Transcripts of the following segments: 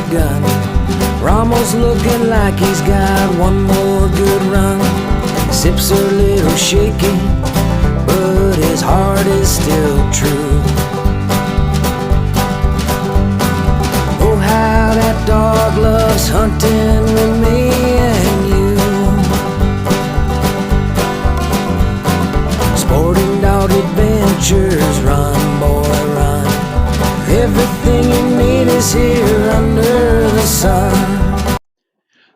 gun. Ramos looking like he's got one more good run. His hips are a little shaky, but his heart is still true. Oh, how that dog loves hunting with me and you. Sporting Dog Adventures, run, boy, run. Everything you need is here under the sun.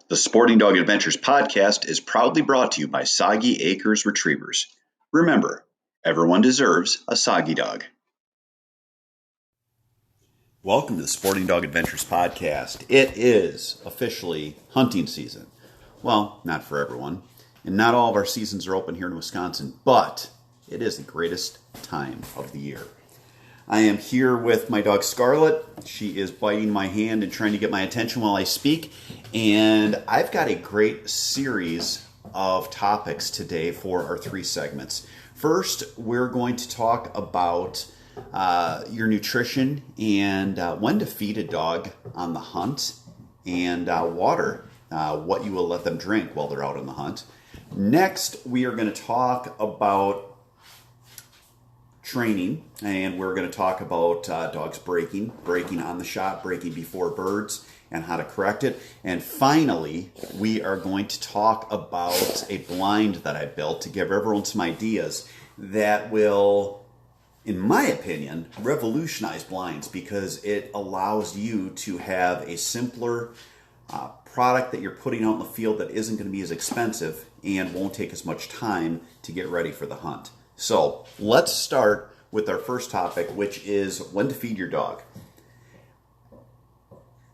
The Sporting Dog Adventures podcast is proudly brought to you by Soggy Acres Retrievers. Remember, everyone deserves a Soggy dog. Welcome to the Sporting Dog Adventures podcast. It is officially hunting season. Well, not for everyone, and not all of our seasons are open here in Wisconsin, but it is the greatest time of the year. I am here with my dog Scarlett. She is biting my hand and trying to get my attention while I speak. And I've got a great series of topics today for our 3 segments. First, we're going to talk about your nutrition and when to feed a dog on the hunt, and water, what you will let them drink while they're out on the hunt. Next, we are going to talk about training, and we're going to talk about dogs breaking on the shot, breaking before birds, and how to correct it. And finally, we are going to talk about a blind that I built to give everyone some ideas that will, in my opinion, revolutionize blinds, because it allows you to have a simpler product that you're putting out in the field that isn't going to be as expensive and won't take as much time to get ready for the hunt. So let's start with our first topic, which is when to feed your dog.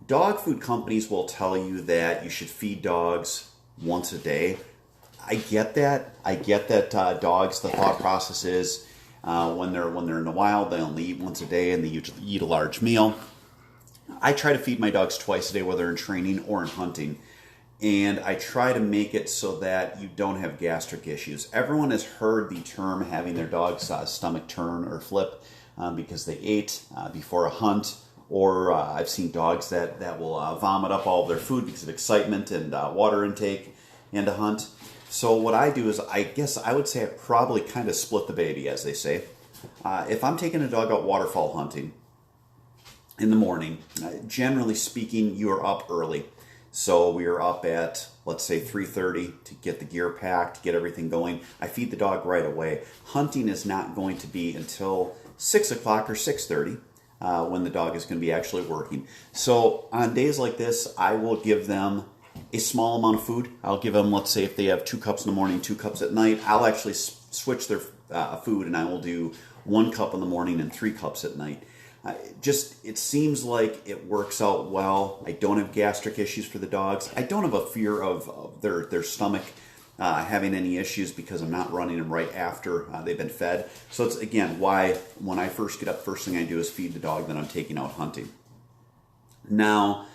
Dog food companies will tell you that you should feed dogs once a day. I get that. Dogs, the thought process is when they're in the wild, they only eat once a day and they usually eat a large meal. I try to feed my dogs twice a day, whether in training or in hunting. And I try to make it so that you don't have gastric issues. Everyone has heard the term having their dog's stomach turn or flip because they ate before a hunt, or I've seen dogs that will vomit up all of their food because of excitement and water intake and a hunt. So what I do is, I guess I would say I probably kind of split the baby, as they say. If I'm taking a dog out waterfowl hunting in the morning, generally speaking, you are up early. So we are up at, let's say, 3:30 to get the gear packed, get everything going. I feed the dog right away. Hunting is not going to be until 6 o'clock or 6:30 when the dog is going to be actually working. So on days like this, I will give them a small amount of food. I'll give them, let's say, if they have 2 cups in the morning, 2 cups at night, I'll actually switch their food, and I will do 1 cup in the morning and 3 cups at night. It seems like it works out well. I don't have gastric issues for the dogs. I don't have a fear of their stomach having any issues because I'm not running them right after they've been fed. So it's, again, why when I first get up, first thing I do is feed the dog that I'm taking out hunting. Now,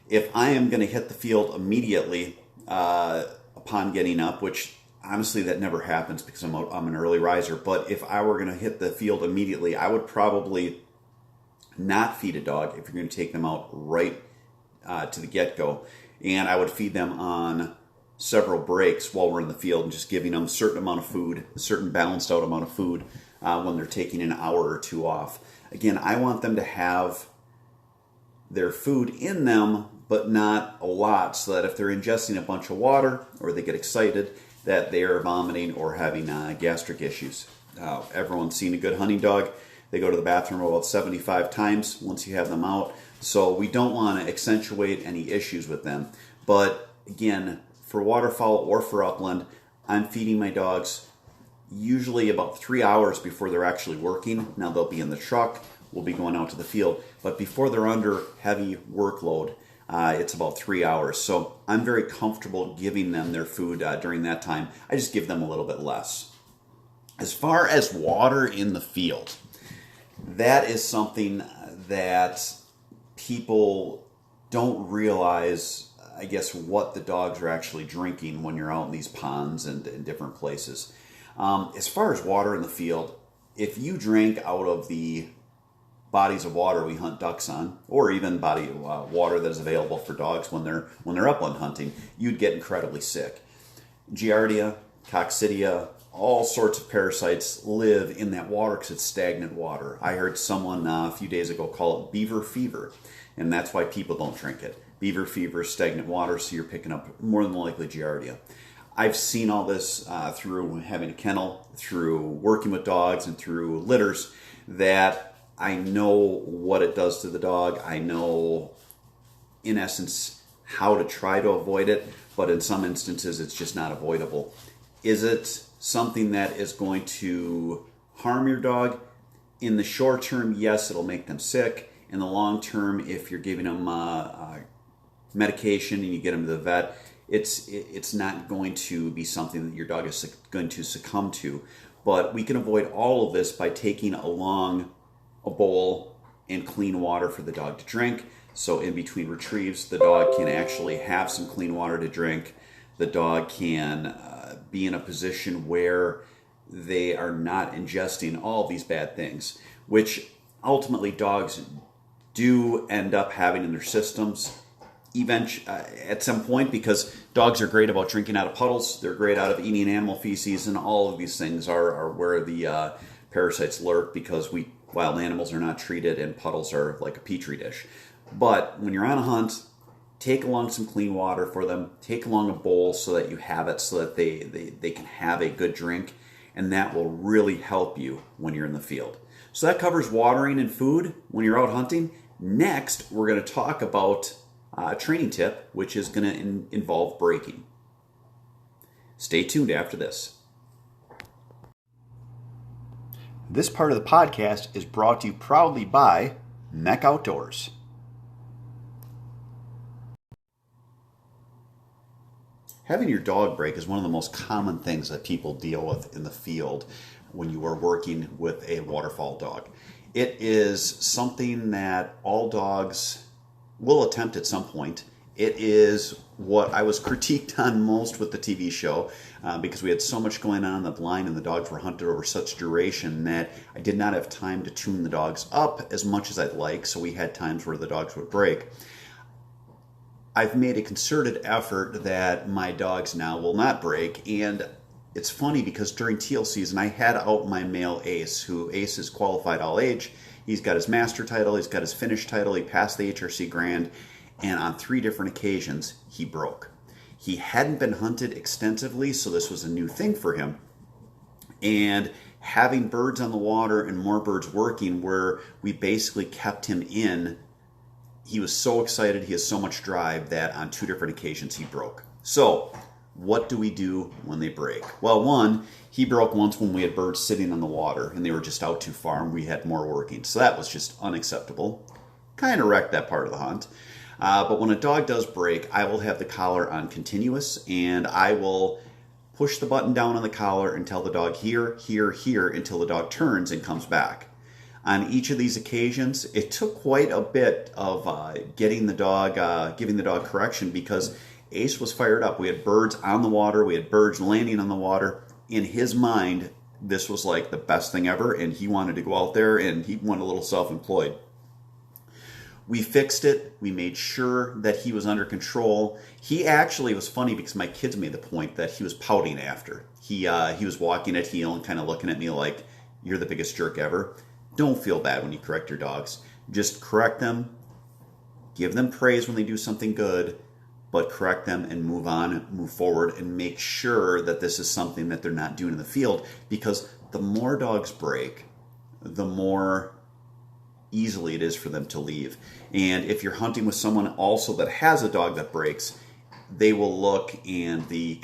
if I am going to hit the field immediately upon getting up, which honestly that never happens because I'm an early riser, but if I were going to hit the field immediately, I would probably not feed a dog if you're going to take them out right to the get-go. And I would feed them on several breaks while we're in the field and just giving them a certain amount of food, a certain balanced out amount of food when they're taking an hour or 2 off. Again, I want them to have their food in them, but not a lot, so that if they're ingesting a bunch of water or they get excited, that they are vomiting or having gastric issues. Everyone's seen a good hunting dog. They go to the bathroom about 75 times once you have them out. So we don't want to accentuate any issues with them. But again, for waterfowl or for upland, I'm feeding my dogs usually about 3 hours before they're actually working. Now they'll be in the truck, we'll be going out to the field. But before they're under heavy workload, it's about 3 hours. So I'm very comfortable giving them their food during that time. I just give them a little bit less. As far as water in the field, that is something that people don't realize, I guess, what the dogs are actually drinking when you're out in these ponds and in different places. As far as water in the field, if you drink out of the bodies of water we hunt ducks on, or even body of water that is available for dogs when they're upland hunting, you'd get incredibly sick. Giardia, coccidia, all sorts of parasites live in that water because it's stagnant water. I heard someone a few days ago call it beaver fever, and that's why people don't drink it. Beaver fever is stagnant water, so you're picking up more than likely Giardia. I've seen all this through having a kennel, through working with dogs, and through litters, that I know what it does to the dog. I know, in essence, how to try to avoid it, but in some instances, it's just not avoidable. Is it something that is going to harm your dog? In the short term, yes, it'll make them sick. In the long term, if you're giving them medication and you get them to the vet, it's not going to be something that your dog is going to succumb to. But we can avoid all of this by taking along a bowl and clean water for the dog to drink. So in between retrieves, the dog can actually have some clean water to drink. The dog can be in a position where they are not ingesting all these bad things, which ultimately dogs do end up having in their systems at some point, because dogs are great about drinking out of puddles. They're great out of eating animal feces, and all of these things are where the parasites lurk, because wild animals are not treated and puddles are like a petri dish. But when you're on a hunt, take along some clean water for them. Take along a bowl so that you have it, so that they can have a good drink, and that will really help you when you're in the field. So that covers watering and food when you're out hunting. Next, we're going to talk about a training tip, which is going to involve breaking. Stay tuned after this. This part of the podcast is brought to you proudly by Mech Outdoors. Having your dog break is one of the most common things that people deal with in the field when you are working with a waterfowl dog. It is something that all dogs will attempt at some point. It is what I was critiqued on most with the TV show, because we had so much going on in the blind and the dogs were hunted over such duration that I did not have time to tune the dogs up as much as I'd like, so we had times where the dogs would break. I've made a concerted effort that my dogs now will not break, and it's funny because during teal season I had out my male Ace, Ace is qualified all age. He's got his master title, he's got his finish title, he passed the HRC Grand, and on 3 different occasions he broke. He hadn't been hunted extensively, so this was a new thing for him. And having birds on the water and more birds working, where we basically kept him in, he was so excited, he has so much drive, that on 2 different occasions he broke. So what do we do when they break? Well, one, he broke once when we had birds sitting on the water and they were just out too far and we had more working. So that was just unacceptable. Kind of wrecked that part of the hunt. But when a dog does break, I will have the collar on continuous, and I will push the button down on the collar and tell the dog here, here, here, until the dog turns and comes back. On each of these occasions, it took quite a bit of giving the dog correction, because Ace was fired up. We had birds on the water, we had birds landing on the water. In his mind, this was like the best thing ever, and he wanted to go out there and he went a little self-employed. We fixed it. We made sure that he was under control. He actually, it was funny because my kids made the point that he was pouting after. He was walking at heel and kind of looking at me like, you're the biggest jerk ever. Don't feel bad when you correct your dogs. Just correct them, give them praise when they do something good, but correct them and move on, move forward, and make sure that this is something that they're not doing in the field, because the more dogs break, the more easily it is for them to leave. And if you're hunting with someone also that has a dog that breaks, they will look, and the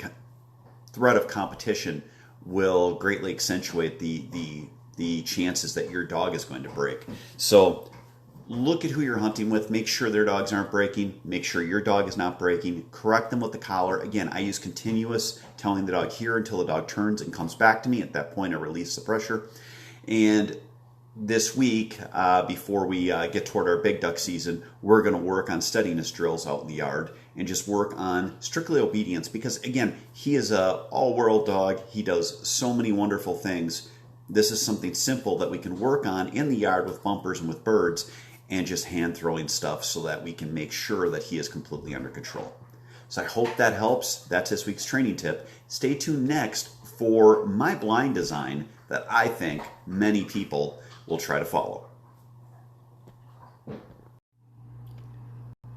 threat of competition will greatly accentuate the chances that your dog is going to break. So look at who you're hunting with, make sure their dogs aren't breaking, make sure your dog is not breaking, correct them with the collar. Again, I use continuous, telling the dog here until the dog turns and comes back to me. At that point, I release the pressure. And this week, before we get toward our big duck season, we're going to work on steadiness drills out in the yard and just work on strictly obedience, because again, he is a all-world dog. He does so many wonderful things. This is something simple that we can work on in the yard with bumpers and with birds and just hand throwing stuff so that we can make sure that he is completely under control. So I hope that helps. That's this week's training tip. Stay tuned next for my blind design that I think many people will try to follow.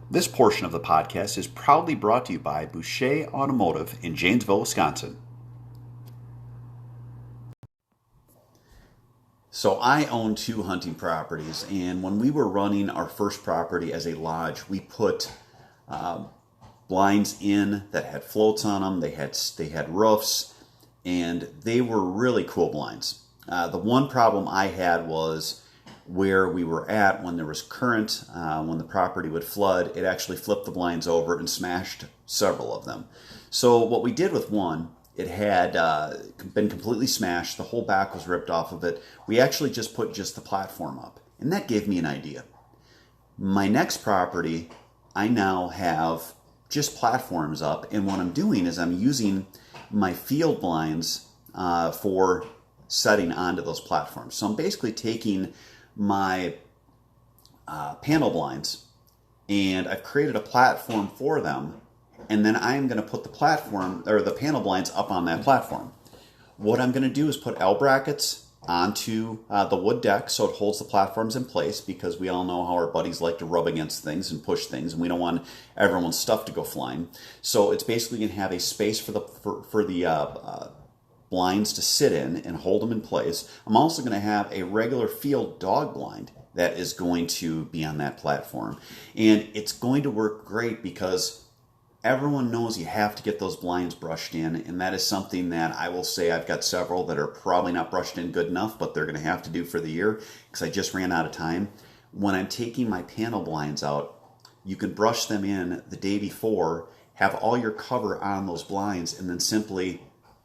This portion of the podcast is proudly brought to you by Boucher Automotive in Janesville, Wisconsin. So I own 2 hunting properties, and when we were running our first property as a lodge, we put blinds in that had floats on them. They had roofs, and they were really cool blinds. The one problem I had was where we were at when there was current, when the property would flood, it actually flipped the blinds over and smashed several of them. So what we did with one, it had been completely smashed. The whole back was ripped off of it. We actually just put the platform up, and that gave me an idea. My next property, I now have just platforms up, and what I'm doing is I'm using my field blinds for setting onto those platforms. So I'm basically taking my panel blinds, and I've created a platform for them, and then I'm going to put the platform or the panel blinds up on that platform. What I'm going to do is put L brackets onto the wood deck so it holds the platforms in place, because we all know how our buddies like to rub against things and push things, and we don't want everyone's stuff to go flying. So it's basically going to have a space for the blinds to sit in and hold them in place. I'm also going to have a regular field dog blind that is going to be on that platform, and it's going to work great because everyone knows you have to get those blinds brushed in, and that is something that I will say I've got several that are probably not brushed in good enough, but they're going to have to do for the year because I just ran out of time. When I'm taking my panel blinds out, you can brush them in the day before, have all your cover on those blinds, and then simply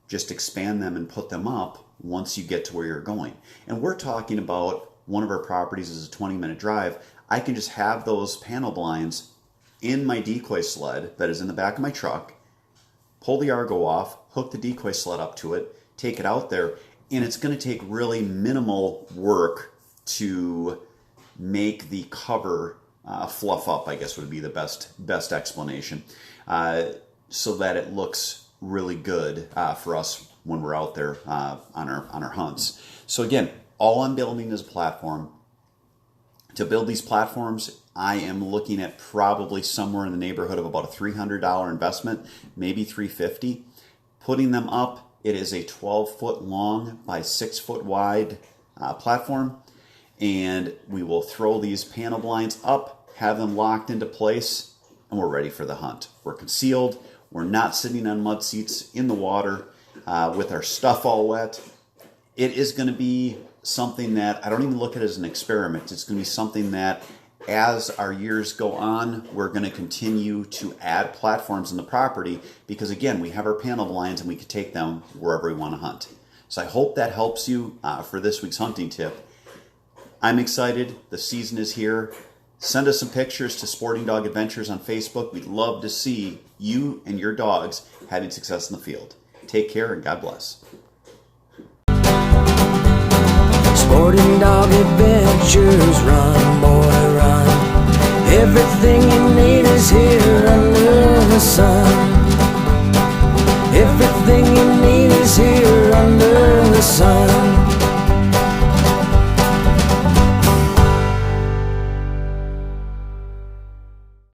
just expand them and put them up once you get to where you're going. And we're talking about one of our properties is a 20-minute drive. I can just have those panel blinds in my decoy sled that is in the back of my truck, pull the Argo off, hook the decoy sled up to it, take it out there, and it's going to take really minimal work to make the cover fluff up, I guess would be the best explanation, so that it looks really good for us when we're out there on our hunts. So again, all I'm building is a platform. To build these platforms, I am looking at probably somewhere in the neighborhood of about a $300 investment, maybe $350. Putting them up, it is a 12-foot long by 6-foot wide platform, and we will throw these panel blinds up, have them locked into place, and we're ready for the hunt. We're concealed. We're not sitting on mud seats in the water with our stuff all wet. It is going to be something that I don't even look at as an experiment. It's going to be something that as our years go on, we're going to continue to add platforms in the property because, again, we have our panel blinds and we can take them wherever we want to hunt. So I hope that helps you for this week's hunting tip. I'm excited. The season is here. Send us some pictures to Sporting Dog Adventures on Facebook. We'd love to see you and your dogs having success in the field. Take care and God bless. Sporting Dog Adventures run